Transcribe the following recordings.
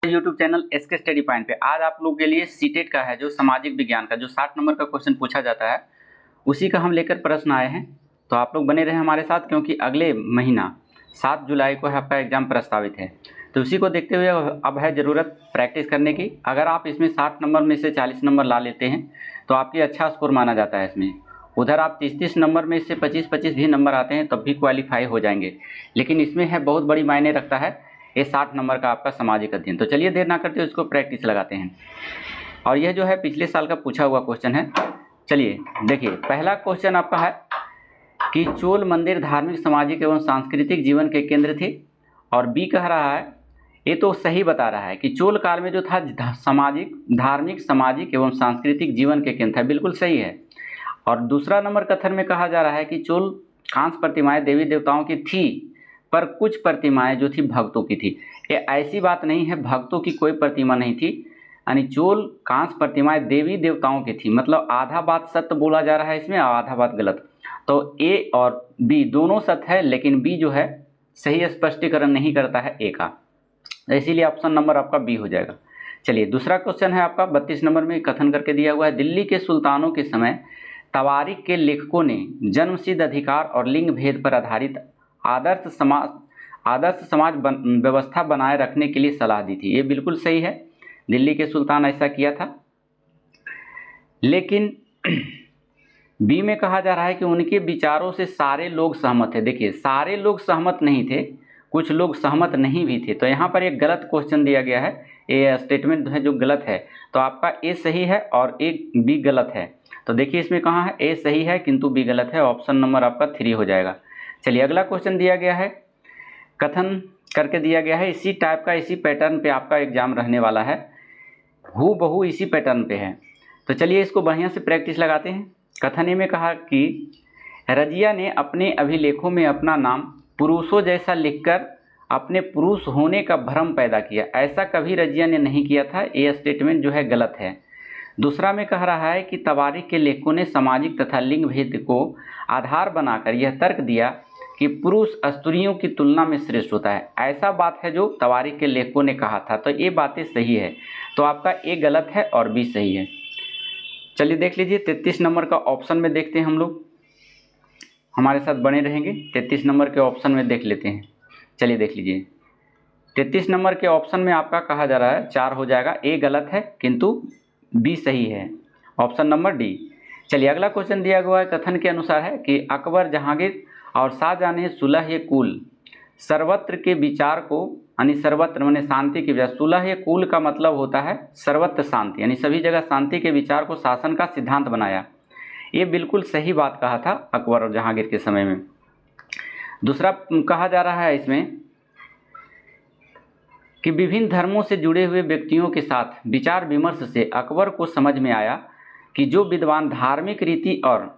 YouTube channel SK study point पे आज आप लोगों के लिए सीटेट का है जो सामाजिक विज्ञान का जो 60 नंबर का क्वेश्चन पूछा जाता है उसी का हम लेकर प्रश्न आए हैं। तो आप लोग बने रहे हमारे साथ क्योंकि अगले महीना 7 जुलाई को है आपका एग्जाम प्रस्तावित है। तो उसी को देखते हुए अब है ज़रूरत प्रैक्टिस करने की। अगर आप इसमें 60 नंबर में से 40 नंबर ला लेते हैं तो आपकी अच्छा स्कोर माना जाता है इसमें। उधर आप 30 नंबर में से 25 भी नंबर आते हैं तब भी क्वालिफाई हो जाएंगे। लेकिन इसमें है बहुत बड़ी मायने रखता है ये 60 नंबर का आपका सामाजिक अध्ययन। तो चलिए देर ना करते इसको प्रैक्टिस लगाते हैं। और यह जो है पिछले साल का पूछा हुआ क्वेश्चन है। चलिए देखिए, पहला क्वेश्चन आपका है कि चोल मंदिर धार्मिक सामाजिक एवं सांस्कृतिक जीवन के केंद्र थे। और बी कह रहा है, ये तो सही बता रहा है कि चोल काल में जो था धार्मिक सामाजिक एवं सांस्कृतिक जीवन के केंद्र था, बिल्कुल सही है। और दूसरा नंबर कथन में कहा जा रहा है कि चोल कांस्य प्रतिमाएं देवी देवताओं की थी पर कुछ प्रतिमाएं जो थी भक्तों की थी। ये ऐसी बात नहीं है, भक्तों की कोई प्रतिमा नहीं थी। यानी चोल कांस्य प्रतिमाएं देवी देवताओं की थी, मतलब आधा बात सत्य बोला जा रहा है इसमें और आधा बात गलत। तो ए और बी दोनों सत्य है, लेकिन बी जो है सही स्पष्टीकरण नहीं करता है ए का, इसीलिए ऑप्शन नंबर आपका बी हो जाएगा। चलिए दूसरा क्वेश्चन है आपका 32 नंबर में कथन करके दिया हुआ है, दिल्ली के सुल्तानों के समय तवारीख के लेखकों ने जन्मसिद्ध अधिकार और लिंग भेद पर आधारित आदर्श समाज व्यवस्था बनाए रखने के लिए सलाह दी थी। ये बिल्कुल सही है, दिल्ली के सुल्तान ऐसा किया था। लेकिन बी में कहा जा रहा है कि उनके विचारों से सारे लोग सहमत थे। देखिए, सारे लोग सहमत नहीं थे, कुछ लोग सहमत नहीं भी थे। तो यहाँ पर एक गलत क्वेश्चन दिया गया है, ये स्टेटमेंट है जो गलत है। तो आपका ए सही है और ए बी गलत है। तो देखिए इसमें कहाँ है, ए सही है किंतु बी गलत है। ऑप्शन नंबर आपका 3 हो जाएगा। चलिए अगला क्वेश्चन दिया गया है, कथन करके दिया गया है, इसी टाइप का इसी पैटर्न पे आपका एग्जाम रहने वाला है, हूबहू इसी पैटर्न पे है। तो चलिए इसको बढ़िया से प्रैक्टिस लगाते हैं। कथन में कहा कि रजिया ने अपने अभिलेखों में अपना नाम पुरुषों जैसा लिखकर अपने पुरुष होने का भ्रम पैदा किया। ऐसा कभी रजिया ने नहीं किया था, ये स्टेटमेंट जो है गलत है। दूसरा में कह रहा है कि तवारीख के लेखकों ने सामाजिक तथा लिंग भेद को आधार बनाकर यह तर्क दिया कि पुरुष स्त्रियों की तुलना में श्रेष्ठ होता है। ऐसा बात है जो तवारीख के लेखकों ने कहा था। तो ये बातें सही है, तो आपका ए गलत है और बी सही है। चलिए देख लीजिए 33 नंबर का ऑप्शन में देखते हैं, हम लोग हमारे साथ बने रहेंगे। 33 नंबर के ऑप्शन में देख लेते हैं। चलिए देख लीजिए 33 नंबर के ऑप्शन में आपका कहा जा रहा है 4 हो जाएगा। ए गलत है किंतु बी सही है, ऑप्शन नंबर डी। चलिए अगला क्वेश्चन दिया हुआ है, कथन के अनुसार है कि अकबर, जहांगीर और शाहजहां ने सुलह कुल सर्वत्र के विचार को, यानी सर्वत्र माने शांति की वजह, सुलह कुल का मतलब होता है सर्वत्र शांति, यानी सभी जगह शांति के विचार को शासन का सिद्धांत बनाया। ये बिल्कुल सही बात कहा था अकबर और जहांगीर के समय में। दूसरा कहा जा रहा है इसमें कि विभिन्न धर्मों से जुड़े हुए व्यक्तियों के साथ विचार विमर्श से अकबर को समझ में आया कि जो विद्वान धार्मिक रीति और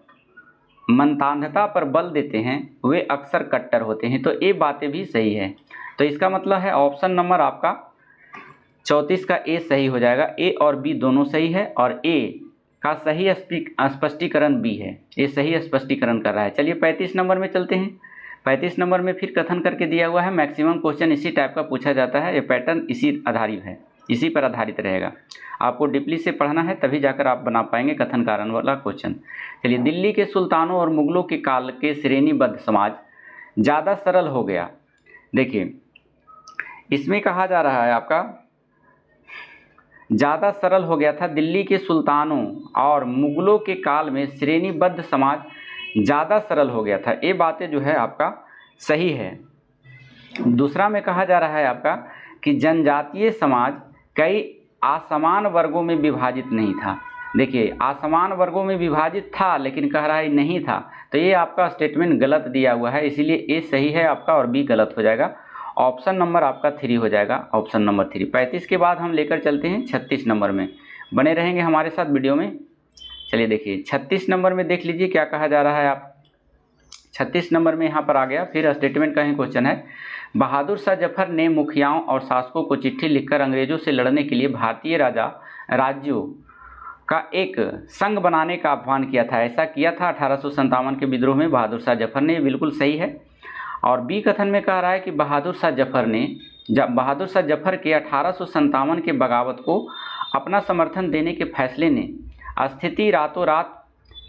मनतांधता पर बल देते हैं वे अक्सर कट्टर होते हैं। तो ये बातें भी सही है। तो इसका मतलब है ऑप्शन नंबर आपका 34 का ए सही हो जाएगा। ए और बी दोनों सही है और ए का सही स्पष्टीकरण बी है, ये सही स्पष्टीकरण कर रहा है। चलिए 35 नंबर में चलते हैं। 35 नंबर में फिर कथन करके दिया हुआ है, मैक्सिमम क्वेश्चन इसी टाइप का पूछा जाता है। ये पैटर्न इसी आधारित है, इसी पर आधारित रहेगा। आपको डीपली से पढ़ना है तभी जाकर आप बना पाएंगे कथन कारण वाला क्वेश्चन। चलिए, दिल्ली के सुल्तानों और मुगलों के काल के श्रेणीबद्ध समाज ज़्यादा सरल हो गया। देखिए इसमें कहा जा रहा है आपका ज़्यादा सरल हो गया था। दिल्ली के सुल्तानों और मुगलों के काल में श्रेणीबद्ध समाज ज़्यादा सरल हो गया था। ये बातें जो है आपका सही है। दूसरा में कहा जा रहा है आपका कि जनजातीय समाज कई असमान वर्गों में विभाजित नहीं था। देखिए असमान वर्गों में विभाजित था, लेकिन कह रहा है नहीं था। तो ये आपका स्टेटमेंट गलत दिया हुआ है, इसीलिए ए सही है आपका और बी गलत हो जाएगा। ऑप्शन नंबर आपका 3 हो जाएगा, ऑप्शन नंबर 3। 35 के बाद हम लेकर चलते हैं 36 नंबर में। बने रहेंगे हमारे साथ वीडियो में। चलिए देखिए 36 नंबर में देख लीजिए क्या कहा जा रहा है। आप 36 नंबर में यहाँ पर आ गया, फिर स्टेटमेंट का ही क्वेश्चन है। बहादुर शाह जफर ने मुखियाओं और शासकों को चिट्ठी लिखकर अंग्रेजों से लड़ने के लिए भारतीय राज्यों का एक संघ बनाने का आह्वान किया था। ऐसा किया था 1857 के विद्रोह में बहादुर शाह जफर ने, बिल्कुल सही है। और बी कथन में कह रहा है कि बहादुर शाह जफर ने जब बहादुर शाह जफर के 1857 के बगावत को अपना समर्थन देने के फैसले ने स्थिति रातों रात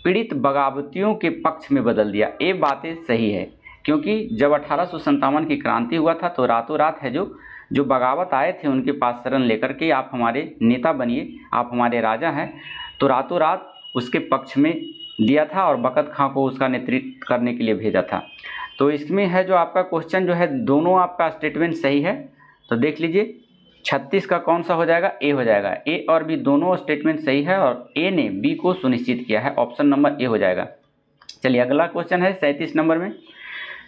पीड़ित बगावतियों के पक्ष में बदल दिया। ये बातें सही है, क्योंकि जब 1857 की क्रांति हुआ था तो रातों रात है जो बगावत आए थे उनके पास शरण लेकर के आप हमारे नेता बनिए, आप हमारे राजा हैं, तो रातों रात उसके पक्ष में दिया था और बकत खां को उसका नेतृत्व करने के लिए भेजा था। तो इसमें है जो आपका क्वेश्चन जो है दोनों आपका स्टेटमेंट सही है। तो देख लीजिए 36 का कौन सा हो जाएगा, ए हो जाएगा। ए और बी दोनों स्टेटमेंट सही है और ए ने बी को सुनिश्चित किया है, ऑप्शन नंबर ए हो जाएगा। चलिए अगला क्वेश्चन है 37 नंबर में।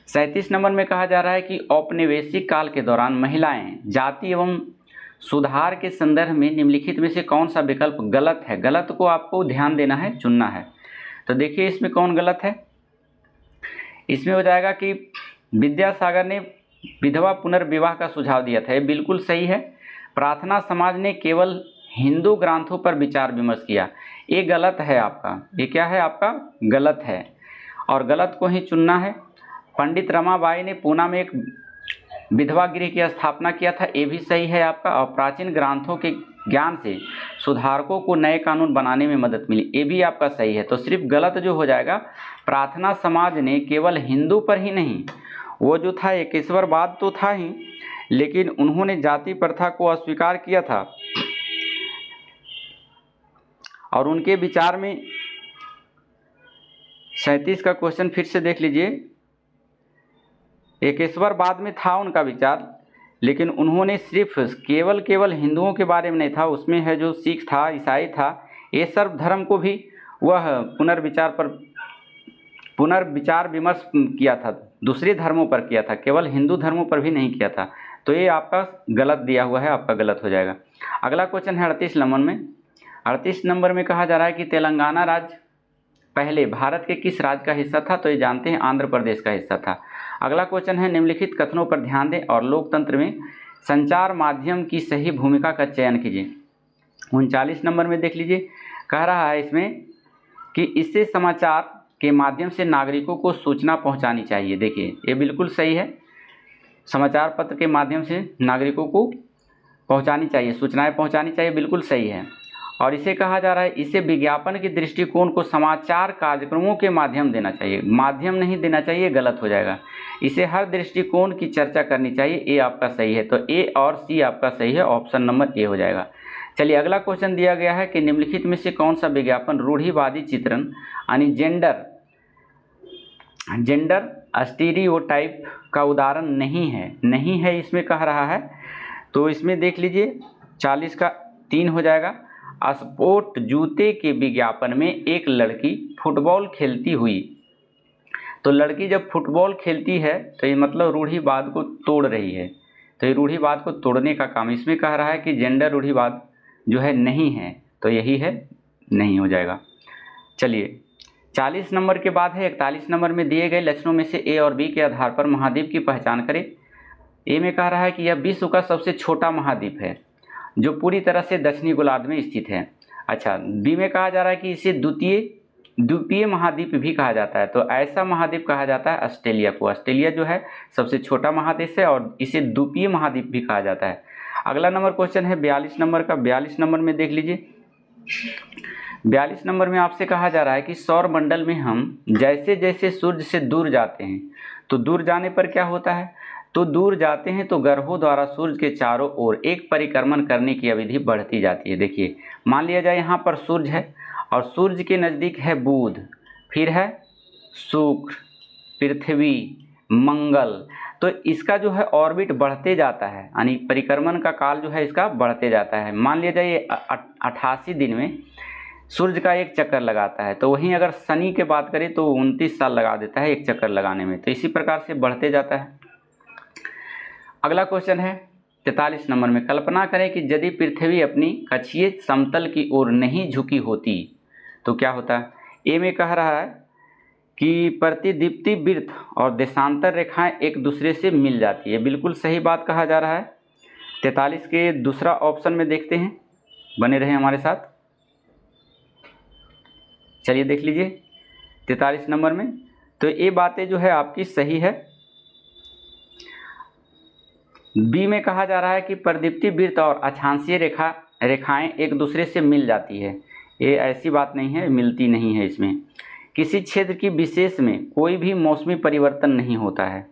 37 नंबर में कहा जा रहा है कि औपनिवेशिक काल के दौरान महिलाएं जाति एवं सुधार के संदर्भ में निम्नलिखित में से कौन सा विकल्प गलत है। गलत को आपको ध्यान देना है, चुनना है। तो देखिए इसमें कौन गलत है। इसमें हो जाएगा कि विद्यासागर ने विधवा पुनर्विवाह का सुझाव दिया था, ये बिल्कुल सही है। प्रार्थना समाज ने केवल हिंदू ग्रंथों पर विचार विमर्श किया, ये गलत है आपका। ये क्या है आपका, गलत है और गलत को ही चुनना है। पंडित रमाबाई ने पूना में एक विधवा गृह की स्थापना किया था, ये भी सही है आपका। और प्राचीन ग्रंथों के ज्ञान से सुधारकों को नए कानून बनाने में मदद मिली, ये भी आपका सही है। तो सिर्फ गलत जो हो जाएगा, प्रार्थना समाज ने केवल हिंदू पर ही नहीं, वो जो था एकेश्वरवाद तो था ही, लेकिन उन्होंने जाति प्रथा को अस्वीकार किया था और उनके विचार में 37 का क्वेश्चन फिर से देख लीजिए। एकेश्वरवाद में था उनका विचार, लेकिन उन्होंने सिर्फ केवल हिंदुओं के बारे में नहीं था, उसमें है जो सिख था, ईसाई था, ये सर्व धर्म को भी वह पुनर्विचार विमर्श किया था, दूसरे धर्मों पर किया था, केवल हिंदू धर्मों पर भी नहीं किया था। तो ये आपका गलत दिया हुआ है, आपका गलत हो जाएगा। अगला क्वेश्चन है 38 नंबर में। 38 नंबर में कहा जा रहा है कि तेलंगाना राज्य पहले भारत के किस राज्य का हिस्सा था। तो ये जानते हैं आंध्र प्रदेश का हिस्सा था। अगला क्वेश्चन है निम्नलिखित कथनों पर ध्यान दें और लोकतंत्र में संचार माध्यम की सही भूमिका का चयन कीजिए। 39 नंबर में देख लीजिए, कह रहा है इसमें कि इससे समाचार के माध्यम से नागरिकों को सूचना पहुंचानी चाहिए। देखिए ये बिल्कुल सही है, समाचार पत्र के माध्यम से नागरिकों को पहुंचानी चाहिए, सूचनाएं पहुंचानी चाहिए, बिल्कुल सही है। और इसे कहा जा रहा है इसे विज्ञापन के दृष्टिकोण को समाचार कार्यक्रमों के माध्यम देना चाहिए, माध्यम नहीं देना चाहिए, गलत हो जाएगा। इसे हर दृष्टिकोण की चर्चा करनी चाहिए, ए आपका सही है। तो ए और सी आपका सही है, ऑप्शन नंबर ए हो जाएगा। चलिए अगला क्वेश्चन दिया गया है कि निम्नलिखित में से कौन सा विज्ञापन रूढ़िवादी चित्रण यानी जेंडर स्टीरियोटाइप का उदाहरण नहीं है इसमें कह रहा है। तो इसमें देख लीजिए 40 का 3 हो जाएगा। स्पोर्ट जूते के विज्ञापन में एक लड़की फुटबॉल खेलती हुई, तो लड़की जब फुटबॉल खेलती है तो ये मतलब रूढ़िवाद को तोड़ रही है, तो ये रूढ़िवाद को तोड़ने का काम इसमें कह रहा है कि जेंडर रूढ़िवाद जो है नहीं है, तो यही है, नहीं हो जाएगा। चलिए 40 नंबर के बाद है 41 नंबर में दिए गए लक्षणों में से ए और बी के आधार पर महाद्वीप की पहचान करें। ए में कह रहा है कि यह विश्व का सबसे छोटा महाद्वीप है जो पूरी तरह से दक्षिणी गोलार्ध में स्थित है। अच्छा, बी में कहा जा रहा है कि इसे द्वीपीय महाद्वीप भी कहा जाता है, तो ऐसा महाद्वीप कहा जाता है ऑस्ट्रेलिया को। ऑस्ट्रेलिया जो है सबसे छोटा महादेश है और इसे द्वीपीय महाद्वीप भी कहा जाता है। अगला नंबर क्वेश्चन है 42 नंबर का। 42 नंबर में देख लीजिए, 42 नंबर में आपसे कहा जा रहा है कि सौर मंडल में हम जैसे जैसे सूर्य से दूर जाते हैं, तो दूर जाने पर क्या होता है, तो दूर जाते हैं तो ग्रहों द्वारा सूर्य के चारों ओर एक परिक्रमण करने की अवधि बढ़ती जाती है। देखिए मान लिया जाए यहाँ पर सूर्य है और सूर्य के नज़दीक है बुध, फिर है शुक्र, पृथ्वी, मंगल, तो इसका जो है ऑर्बिट बढ़ते जाता है, यानी परिक्रमण का काल जो है इसका बढ़ते जाता है। मान लिया जाए 88 दिन में सूर्य का एक चक्कर लगाता है, तो वहीं अगर शनि की बात करें तो 29 साल लगा देता है एक चक्कर लगाने में, तो इसी प्रकार से बढ़ते जाता है। अगला क्वेश्चन है 43 नंबर में, कल्पना करें कि यदि पृथ्वी अपनी कक्षीय समतल की ओर नहीं झुकी होती तो क्या होता है। ए में कह रहा है कि प्रतिदीप्ति वृत्त और देशांतर रेखाएं एक दूसरे से मिल जाती है, बिल्कुल सही बात कहा जा रहा है। 43 के दूसरा ऑप्शन में देखते हैं, बने रहे हमारे साथ। चलिए देख लीजिए 43 नंबर में, तो ये बातें जो है आपकी सही है। बी में कहा जा रहा है कि प्रदीप्ति वृत्त और अक्षांशीय रेखाएं एक दूसरे से मिल जाती है। ये ऐसी बात नहीं है, मिलती नहीं है। इसमें किसी क्षेत्र की विशेष में कोई भी मौसमी परिवर्तन नहीं होता है,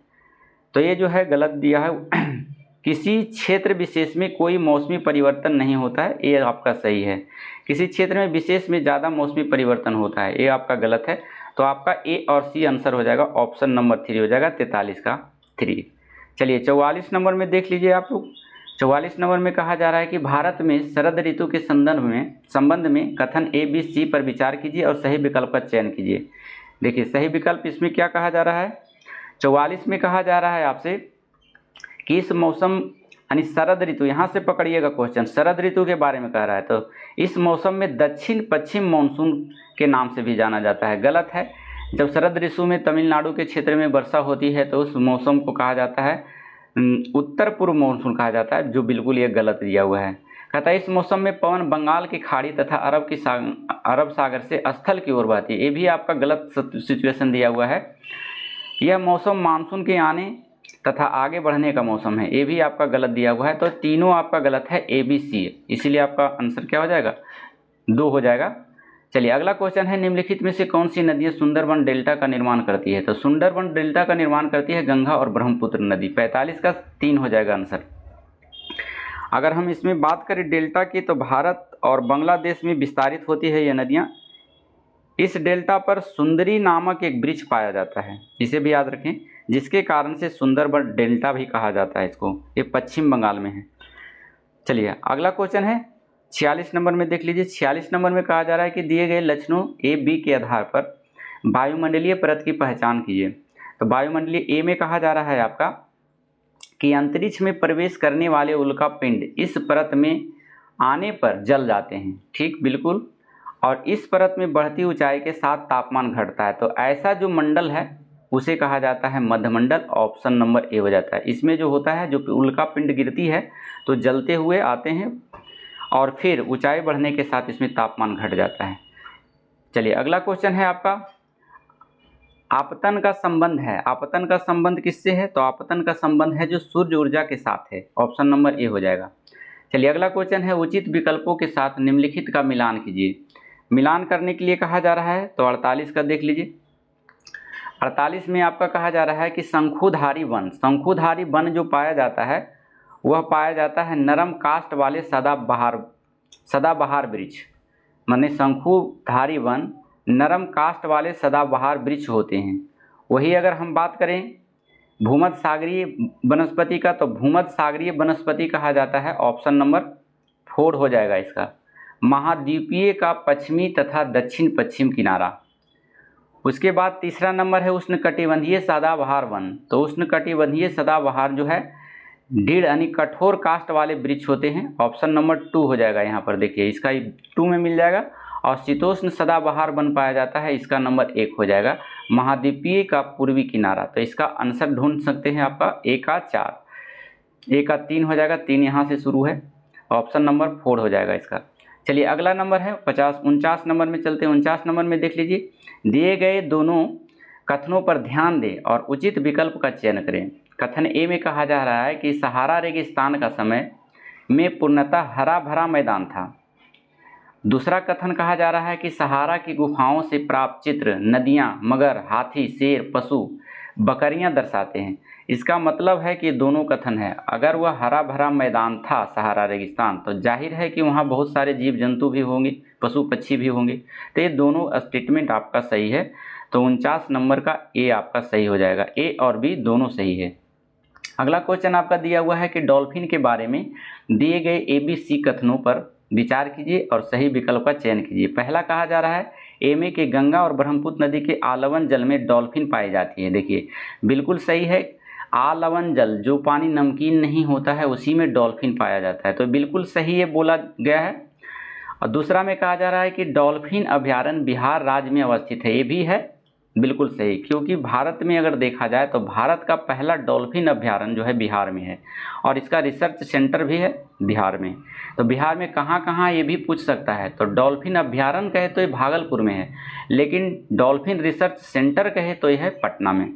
तो ये जो है गलत दिया है। किसी क्षेत्र विशेष में कोई मौसमी परिवर्तन नहीं होता है, ये आपका सही है। किसी क्षेत्र में विशेष में ज़्यादा मौसमी परिवर्तन होता है, ये आपका गलत है। तो आपका ए और सी आंसर हो जाएगा, ऑप्शन नंबर 3 हो जाएगा, 43 का 3। चलिए 44 नंबर में देख लीजिए आप लोग। 44 नंबर में कहा जा रहा है कि भारत में शरद ऋतु के संबंध में कथन ए बी सी पर विचार कीजिए और सही विकल्प का चयन कीजिए। देखिए सही विकल्प इसमें क्या कहा जा रहा है, 44 में कहा जा रहा है आपसे कि इस मौसम यानी शरद ऋतु, यहाँ से पकड़िएगा क्वेश्चन, शरद ऋतु के बारे में कह रहा है। तो इस मौसम में दक्षिण पश्चिम मानसून के नाम से भी जाना जाता है, गलत है। जब शरद ऋतु में तमिलनाडु के क्षेत्र में वर्षा होती है तो उस मौसम को कहा जाता है उत्तर पूर्व मानसून कहा जाता है, जो बिल्कुल ये गलत दिया हुआ है। कहता है इस मौसम में पवन बंगाल की खाड़ी तथा अरब सागर से स्थल की ओर बहती है, ये भी आपका गलत सिचुएशन दिया हुआ है। यह मौसम मानसून के आने तथा आगे बढ़ने का मौसम है, ये भी आपका गलत दिया हुआ है। तो तीनों आपका गलत है, ए बी सी, इसीलिए आपका आंसर क्या हो जाएगा, 2 हो जाएगा। चलिए अगला क्वेश्चन है, निम्नलिखित में से कौन सी नदियाँ सुंदरबन डेल्टा का निर्माण करती है। तो सुंदरबन डेल्टा का निर्माण करती है गंगा और ब्रह्मपुत्र नदी, 45 का 3 हो जाएगा आंसर। अगर हम इसमें बात करें डेल्टा की, तो भारत और बांग्लादेश में विस्तारित होती है ये नदियाँ। इस डेल्टा पर सुंदरी नामक एक वृक्ष पाया जाता है, इसे भी याद रखें, जिसके कारण से सुंदरबन डेल्टा भी कहा जाता है इसको। ये पश्चिम बंगाल में है। चलिए अगला क्वेश्चन है 46 नंबर में देख लीजिए। 46 नंबर में कहा जा रहा है कि दिए गए लक्षणों ए बी के आधार पर वायुमंडलीय परत की पहचान कीजिए। तो वायुमंडलीय ए में कहा जा रहा है आपका कि अंतरिक्ष में प्रवेश करने वाले उल्का पिंड इस परत में आने पर जल जाते हैं, ठीक बिल्कुल, और इस परत में बढ़ती ऊंचाई के साथ तापमान घटता है। तो ऐसा जो मंडल है उसे कहा जाता है मध्यमंडल, ऑप्शन नंबर ए हो जाता है। इसमें जो होता है, जो उल्का पिंड गिरती है तो जलते हुए आते हैं और फिर ऊंचाई बढ़ने के साथ इसमें तापमान घट जाता है। चलिए अगला क्वेश्चन है आपका, आपतन का संबंध है। आपतन का संबंध किससे है, तो आपतन का संबंध है जो सूर्य ऊर्जा के साथ है, ऑप्शन नंबर ए हो जाएगा। चलिए अगला क्वेश्चन है, उचित विकल्पों के साथ निम्नलिखित का मिलान कीजिए। मिलान करने के लिए कहा जा रहा है, तो 48 का देख लीजिए। 48 में आपका कहा जा रहा है कि शंकुधारी वन जो पाया जाता है वह पाया जाता है नरम काष्ठ वाले सदाबहार वृक्ष, माने शंकुधारी वन नरम काष्ठ वाले सदाबहार वृक्ष होते हैं। वही अगर हम बात करें भूमध्य सागरीय वनस्पति का, तो भूमध्य सागरीय वनस्पति कहा जाता है, ऑप्शन नंबर 4 हो जाएगा इसका, महाद्वीपीय का पश्चिमी तथा दक्षिण पश्चिम किनारा। उसके बाद तीसरा नंबर है उष्णकटिबंधीय सदाबहार वन। तो उष्णकटिबंधीय सदाबहार जो है ढीढ़ यानी कठोर काष्ठ वाले वृक्ष होते हैं, ऑप्शन नंबर 2 हो जाएगा। यहाँ पर देखिए इसका 2 में मिल जाएगा। और शीतोष्ण सदाबहार वन पाया जाता है, इसका नंबर 1 हो जाएगा, महाद्वीपीय का पूर्वी किनारा। तो इसका आंसर ढूंढ सकते हैं आपका ए का 4, ए का 3 हो जाएगा, 3 यहाँ से शुरू है, ऑप्शन नंबर 4 हो जाएगा इसका। चलिए अगला नंबर है 49 नंबर में चलते हैं। 49 नंबर में देख लीजिए, दिए गए दोनों कथनों पर ध्यान दें और उचित विकल्प का चयन करें। कथन ए में कहा जा रहा है कि सहारा रेगिस्तान का समय में पूर्णतः हरा भरा मैदान था। दूसरा कथन कहा जा रहा है कि सहारा की गुफाओं से प्राप्त चित्र नदियां, मगर, हाथी, शेर, पशु, बकरियां दर्शाते हैं। इसका मतलब है कि दोनों कथन है। अगर वह हरा भरा मैदान था सहारा रेगिस्तान, तो जाहिर है कि वहाँ बहुत सारे जीव जंतु भी होंगे, पशु पक्षी भी होंगे। तो ये दोनों स्टेटमेंट आपका सही है। तो 49 नंबर का ए आपका सही हो जाएगा, ए और बी दोनों सही है। अगला क्वेश्चन आपका दिया हुआ है कि डॉल्फिन के बारे में दिए गए ABC कथनों पर विचार कीजिए और सही विकल्प का चयन कीजिए। पहला कहा जा रहा है ए में कि गंगा और ब्रह्मपुत्र नदी के आलवन जल में डॉल्फिन पाई जाती है। देखिए बिल्कुल सही है, आलवन जल जो पानी नमकीन नहीं होता है उसी में डॉल्फिन पाया जाता है, तो बिल्कुल सही ये बोला गया है। और दूसरा में कहा जा रहा है कि डॉल्फिन अभ्यारण्य बिहार राज्य में अवस्थित है, ये भी है बिल्कुल सही, क्योंकि भारत में अगर देखा जाए तो भारत का पहला डॉल्फिन अभ्यारण्य जो है बिहार में है और इसका रिसर्च सेंटर भी है बिहार में। तो बिहार में कहाँ कहाँ ये भी पूछ सकता है। तो डॉल्फिन अभ्यारण्य कहे तो ये भागलपुर में है, लेकिन डॉल्फिन रिसर्च सेंटर कहे तो यह है पटना में।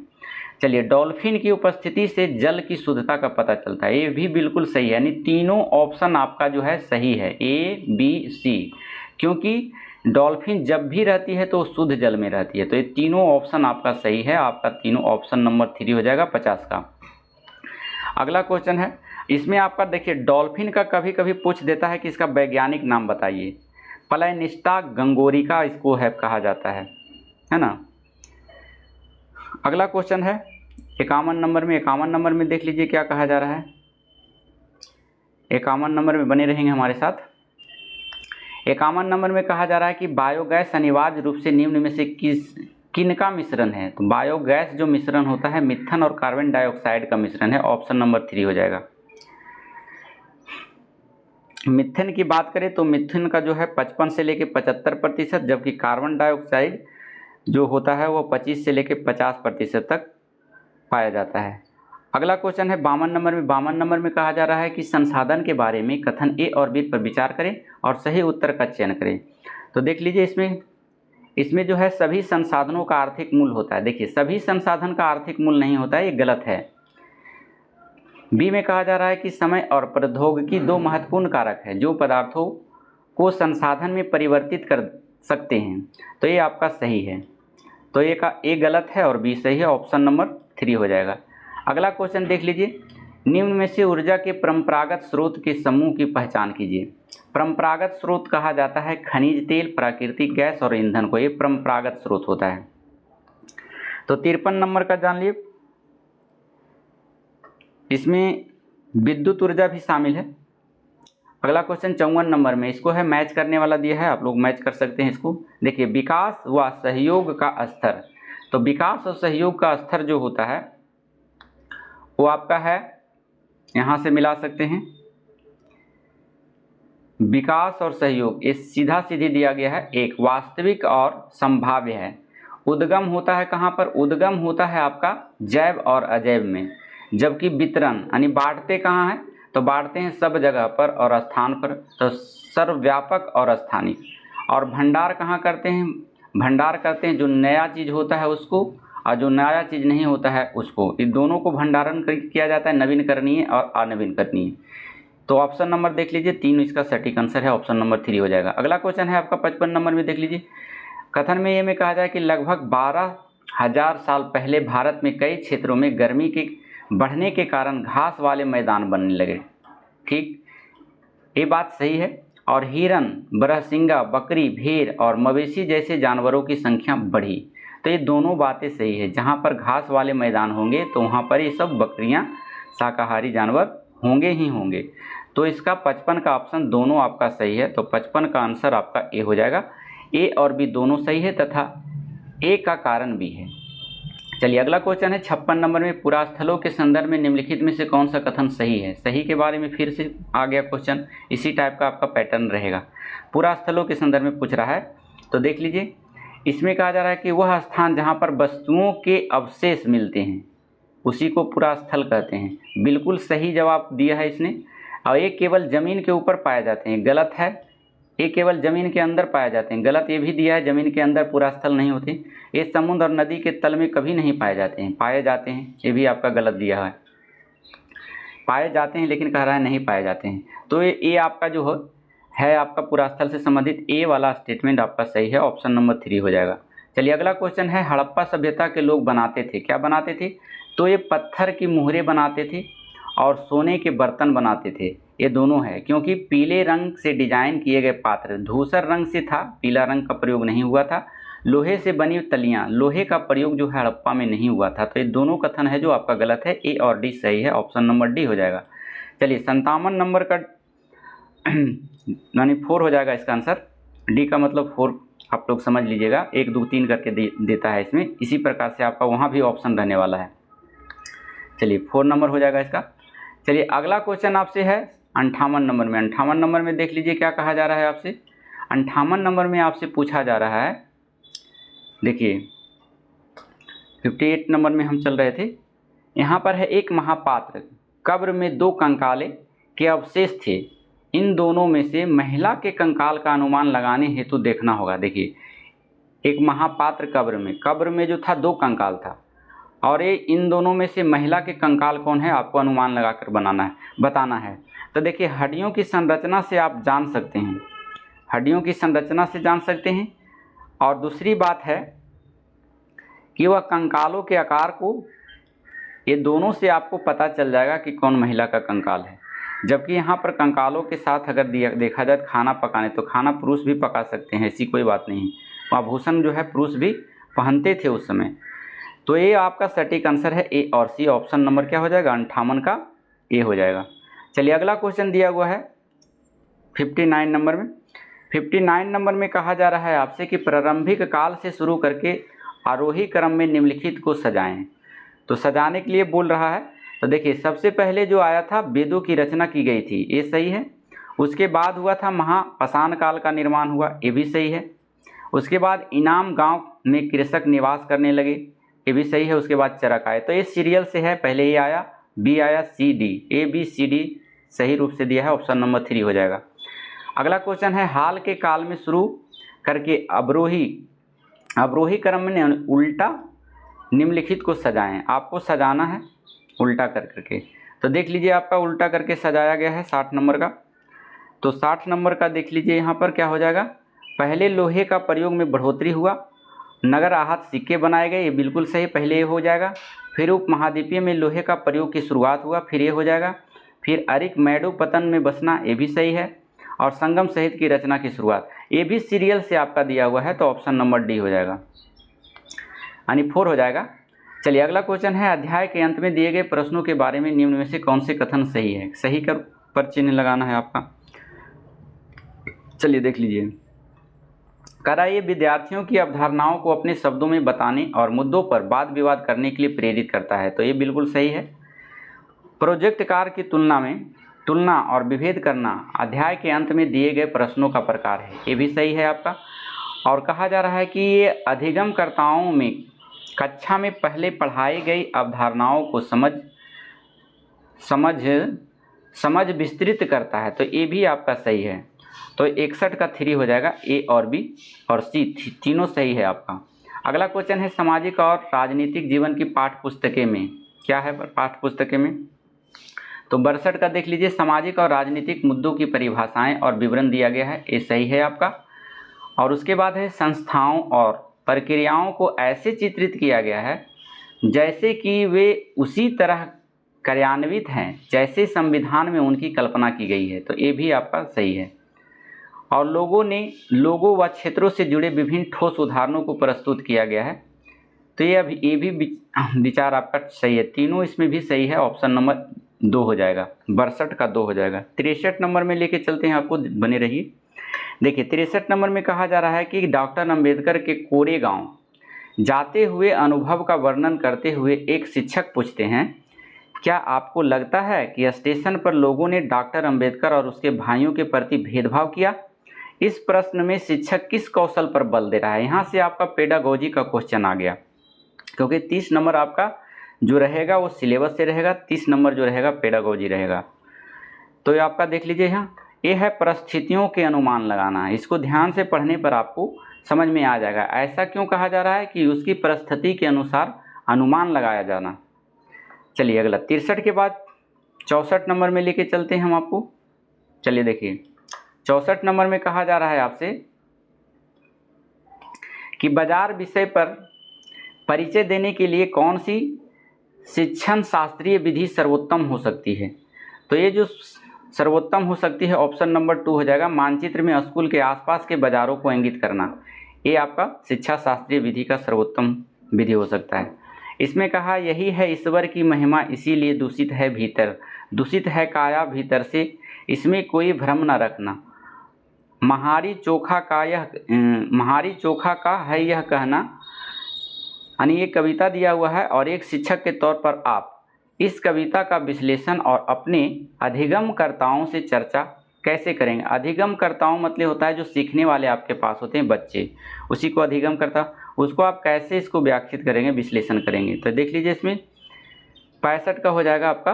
चलिए, डॉल्फिन की उपस्थिति से जल की शुद्धता का पता चलता है, ये भी बिल्कुल सही है, यानी तीनों ऑप्शन आपका जो है सही है, ए बी सी, क्योंकि डॉल्फिन जब भी रहती है तो शुद्ध जल में रहती है। तो ये तीनों ऑप्शन आपका सही है, आपका तीनों ऑप्शन नंबर 3 हो जाएगा 50 का। अगला क्वेश्चन है, इसमें आपका देखिए डॉल्फिन का कभी कभी पूछ देता है कि इसका वैज्ञानिक नाम बताइए। प्लेनिस्टा गंगोरिका इसको है कहा जाता है ना। अगला क्वेश्चन है 51 नंबर में। 51 नंबर में देख लीजिए क्या कहा जा रहा है। 51 नंबर में बने रहेंगे हमारे साथ। 51 नंबर में कहा जा रहा है कि बायोगैस अनिवार्य रूप से निम्न में से किन का मिश्रण है। तो बायोगैस जो मिश्रण होता है मिथेन और कार्बन डाइऑक्साइड का मिश्रण है, ऑप्शन नंबर 3 हो जाएगा। मिथेन की बात करें तो मिथेन का जो है 55 से लेकर 75%, जबकि कार्बन डाइऑक्साइड जो होता है वो 25 से लेकर 50% तक पाया जाता है। अगला क्वेश्चन है 52 नंबर में। 52 नंबर में कहा जा रहा है कि संसाधन के बारे में कथन ए और बी पर विचार करें और सही उत्तर का चयन करें। तो देख लीजिए इसमें जो है सभी संसाधनों का आर्थिक मूल्य होता है। देखिए सभी संसाधन का आर्थिक मूल्य नहीं होता है, ये गलत है। बी में कहा जा रहा है कि समय और प्रौद्योगिकी दो महत्वपूर्ण कारक है जो पदार्थों को संसाधन में परिवर्तित कर सकते हैं। तो ये आपका सही है, तो ये का ए गलत है और बी सही है, ऑप्शन नंबर 3 हो जाएगा। अगला क्वेश्चन देख लीजिए, निम्न में से ऊर्जा के परंपरागत स्रोत के समूह की पहचान कीजिए। परंपरागत स्रोत कहा जाता है खनिज तेल, प्राकृतिक गैस और ईंधन को, ये परंपरागत स्रोत होता है। तो 53 नंबर का जान लिए, इसमें विद्युत ऊर्जा भी शामिल है। अगला क्वेश्चन 54 नंबर में, इसको है मैच करने वाला दिया है, आप लोग मैच कर सकते हैं इसको। देखिए विकास व सहयोग का स्तर, तो विकास और सहयोग का स्तर जो होता है वो आपका है, यहाँ से मिला सकते हैं विकास और सहयोग, ये सीधा सीधी दिया गया है। एक वास्तविक और संभाव्य है। उद्गम होता है कहाँ पर, उद्गम होता है आपका जैव और अजैव में, जबकि वितरण यानी बांटते कहाँ है, तो बांटते हैं सब जगह पर और स्थान पर, तो सर्वव्यापक और स्थानीय। और भंडार कहाँ करते हैं, भंडार करते हैं जो नया चीज़ होता है उसको, और जो नया चीज़ नहीं होता है उसको, इन दोनों को भंडारण किया जाता है, नवीनकरणीय और अनवीनकरणीय। तो ऑप्शन नंबर देख लीजिए 3 इसका सटीक आंसर है, ऑप्शन नंबर 3 हो जाएगा। अगला क्वेश्चन है आपका 55 नंबर में, देख लीजिए कथन में ये में कहा जाए कि लगभग 12,000 साल पहले भारत में कई क्षेत्रों में गर्मी के बढ़ने के कारण घास वाले मैदान बनने लगे। ठीक, ये बात सही है। और हिरन, बरहसिंगा, बकरी, भेड़ और मवेशी जैसे जानवरों की संख्या बढ़ी। तो ये दोनों बातें सही है, जहाँ पर घास वाले मैदान होंगे तो वहाँ पर ये सब बकरियाँ, शाकाहारी जानवर होंगे ही होंगे। तो इसका 55 का ऑप्शन दोनों आपका सही है, तो 55 का आंसर आपका ए हो जाएगा। ए और बी दोनों सही है तथा ए का कारण भी है। चलिए अगला क्वेश्चन है 56 नंबर में, पुरास्थलों के संदर्भ में निम्नलिखित में से कौन सा कथन सही है। सही के बारे में फिर से आ गया क्वेश्चन, इसी टाइप का आपका पैटर्न रहेगा। पुरास्थलों के संदर्भ में पूछ रहा है, तो देख लीजिए इसमें कहा जा रहा है कि वह स्थान जहाँ पर वस्तुओं के अवशेष मिलते हैं उसी को पुरास्थल कहते हैं। बिल्कुल सही जवाब दिया है इसने। और ये केवल ज़मीन के ऊपर पाए जाते हैं, गलत है। ये केवल ज़मीन के अंदर पाए जाते हैं, गलत। ये भी दिया है ज़मीन के अंदर पुरास्थल नहीं होते। ये समुद्र और नदी के तल में कभी नहीं पाए जाते हैं, पाए जाते हैं, ये भी आपका गलत दिया है। पाए जाते हैं लेकिन कह रहा है नहीं पाए जाते हैं। तो ये आपका जो है आपका पुरास्थल से संबंधित ए वाला स्टेटमेंट आपका सही है, ऑप्शन नंबर 3 हो जाएगा। चलिए अगला क्वेश्चन है, हड़प्पा सभ्यता के लोग बनाते थे, क्या बनाते थे। तो ये पत्थर की मुहरें बनाते थे और सोने के बर्तन बनाते थे, ये दोनों है। क्योंकि पीले रंग से डिजाइन किए गए पात्र, धूसर रंग से था, पीला रंग का प्रयोग नहीं हुआ था। लोहे से बनी तलियां, लोहे का प्रयोग जो है हड़प्पा में नहीं हुआ था। तो ये दोनों कथन है जो आपका गलत है, ए और डी सही है, ऑप्शन नंबर डी हो जाएगा। चलिए 57 नंबर का यानी 4 हो जाएगा इसका आंसर। डी का मतलब 4 आप लोग समझ लीजिएगा, 1 2 3 करके देता है इसमें, इसी प्रकार से आपका वहाँ भी ऑप्शन रहने वाला है। चलिए 4 नंबर हो जाएगा इसका। चलिए अगला क्वेश्चन आपसे है 58 नंबर में। 58 नंबर में देख लीजिए क्या कहा जा रहा है आपसे। 58 नंबर में आपसे पूछा जा रहा है, देखिए 58 नंबर में हम चल रहे थे, यहाँ पर है एक महापात्र, कब्र में 2 कंकाले के अवशेष थे, इन दोनों में से महिला के कंकाल का अनुमान लगाने हेतु देखना होगा। देखिए एक महापात्र कब्र में जो था 2 कंकाल था, और ये इन दोनों में से महिला के कंकाल कौन है, आपको अनुमान लगाकर बताना है। तो देखिए हड्डियों की संरचना से आप जान सकते हैं, हड्डियों की संरचना से जान सकते हैं। और दूसरी बात है कि वह कंकालों के आकार को, ये दोनों से आपको पता चल जाएगा कि कौन महिला का कंकाल है। जबकि यहाँ पर कंकालों के साथ अगर देखा जाए खाना पकाने, तो खाना पुरुष भी पका सकते हैं, ऐसी कोई बात नहीं। आभूषण जो है पुरुष भी पहनते थे उस समय। तो ये आपका सटीक आंसर है ए और सी। ऑप्शन नंबर क्या हो जाएगा, 58 का ए हो जाएगा। चलिए अगला क्वेश्चन दिया हुआ है 59 नंबर में। 59 नंबर में कहा जा रहा है आपसे कि प्रारंभिक काल से शुरू करके आरोही क्रम में निम्नलिखित को सजाएं। तो सजाने के लिए बोल रहा है। तो देखिए सबसे पहले जो आया था वेदों की रचना की गई थी, ये सही है। उसके बाद हुआ था महापाषाण काल का निर्माण हुआ, ये भी सही है। उसके बाद इनाम गांव में कृषक निवास करने लगे, ये भी सही है। उसके बाद चरक आए। तो ये सीरियल से है, पहले ये आया, बी आया, C D, A B C D सही रूप से दिया है। ऑप्शन नंबर 3 हो जाएगा। अगला क्वेश्चन है हाल के काल में शुरू करके अवरोही क्रम में उल्टा निम्नलिखित को सजाएं। आपको सजाना है उल्टा करके। तो देख लीजिए आपका उल्टा करके सजाया गया है 60 नंबर का। तो 60 नंबर का देख लीजिए यहाँ पर क्या हो जाएगा, पहले लोहे का प्रयोग में बढ़ोतरी हुआ, नगर आहत सिक्के बनाए गए, ये बिल्कुल सही, पहले ये हो जाएगा। फिर उपमहाद्वीपीय में लोहे का प्रयोग की शुरुआत हुआ, फिर ये हो जाएगा। फिर अरिक मैडो पतन में बसना, ये भी सही है। और संगम सहित की रचना की शुरुआत, ये भी सीरियल से आपका दिया हुआ है। तो ऑप्शन नंबर डी हो जाएगा, यानी 4 हो जाएगा। चलिए अगला क्वेश्चन है अध्याय के अंत में दिए गए प्रश्नों के बारे में निम्न में से कौन से कथन सही है। सही कर पर चिन्ह लगाना है आपका। चलिए देख लीजिए। कराइए विद्यार्थियों की अवधारणाओं को अपने शब्दों में बताने और मुद्दों पर वाद विवाद करने के लिए प्रेरित करता है। तो ये बिल्कुल सही है। प्रोजेक्ट कार्य की तुलना और विभेद करना अध्याय के अंत में दिए गए प्रश्नों का प्रकार है, ये भी सही है आपका। और कहा जा रहा है कि ये अधिगमकर्ताओं में कक्षा में पहले पढ़ाई गई अवधारणाओं को समझ विस्तृत करता है। तो ये भी आपका सही है। तो 61 का 3 हो जाएगा। ए और बी और सी तीनों सही है आपका। अगला क्वेश्चन है सामाजिक और राजनीतिक जीवन की पाठ्य पुस्तकें में क्या है, पाठ्य पुस्तकें में। तो 62 का देख लीजिए, सामाजिक और राजनीतिक मुद्दों की परिभाषाएं और विवरण दिया गया है, ये सही है आपका। और उसके बाद है संस्थाओं और प्रक्रियाओं को ऐसे चित्रित किया गया है जैसे कि वे उसी तरह कार्यान्वित हैं जैसे संविधान में उनकी कल्पना की गई है। तो ये भी आपका सही है। और लोगों व क्षेत्रों से जुड़े विभिन्न ठोस उदाहरणों को प्रस्तुत किया गया है। तो ये भी विचार आपका सही है। तीनों इसमें भी सही है। ऑप्शन नंबर 2 हो जाएगा। 62 का 2 हो जाएगा। 63 नंबर में लेके चलते हैं आपको, बने रहिए। देखिए 63 नंबर में कहा जा रहा है कि डॉक्टर अंबेडकर के कोरे गांव जाते हुए अनुभव का वर्णन करते हुए एक शिक्षक पूछते हैं, क्या आपको लगता है कि स्टेशन पर लोगों ने डॉक्टर अंबेडकर और उसके भाइयों के प्रति भेदभाव किया? इस प्रश्न में शिक्षक किस कौशल पर बल दे रहा है? यहाँ से आपका पेडागोजी का क्वेश्चन आ गया, क्योंकि 30 नंबर आपका जो रहेगा वो सिलेबस से रहेगा, 30 नंबर जो रहेगा पेडागोजी रहेगा। तो ये आपका देख लीजिए, यहाँ ये है परिस्थितियों के अनुमान लगाना है। इसको ध्यान से पढ़ने पर आपको समझ में आ जाएगा ऐसा क्यों कहा जा रहा है कि उसकी परिस्थिति के अनुसार अनुमान लगाया जाना। चलिए अगला 63 के बाद 64 नंबर में लेके चलते हैं हम आपको। चलिए देखिए 64 नंबर में कहा जा रहा है आपसे कि बाजार विषय पर परिचय देने के लिए कौन सी शिक्षण शास्त्रीय विधि सर्वोत्तम हो सकती है। तो ये जो सर्वोत्तम हो सकती है ऑप्शन नंबर 2 हो जाएगा। मानचित्र में स्कूल के आसपास के बाजारों को इंगित करना, ये आपका शिक्षा शास्त्रीय विधि का सर्वोत्तम विधि हो सकता है। इसमें कहा यही है ईश्वर की महिमा, इसीलिए दूषित है भीतर, दूषित है काया भीतर से, इसमें कोई भ्रम न रखना। महारी चोखा का है यह कहना। यानी ये कविता दिया हुआ है और एक शिक्षक के तौर पर आप इस कविता का विश्लेषण और अपने अधिगमकर्ताओं से चर्चा कैसे करेंगे। अधिगमकर्ताओं मतलब होता है जो सीखने वाले आपके पास होते हैं बच्चे, उसी को अधिगमकर्ता, उसको आप कैसे इसको व्याख्यात करेंगे, विश्लेषण करेंगे। तो देख लीजिए इसमें 65 का हो जाएगा आपका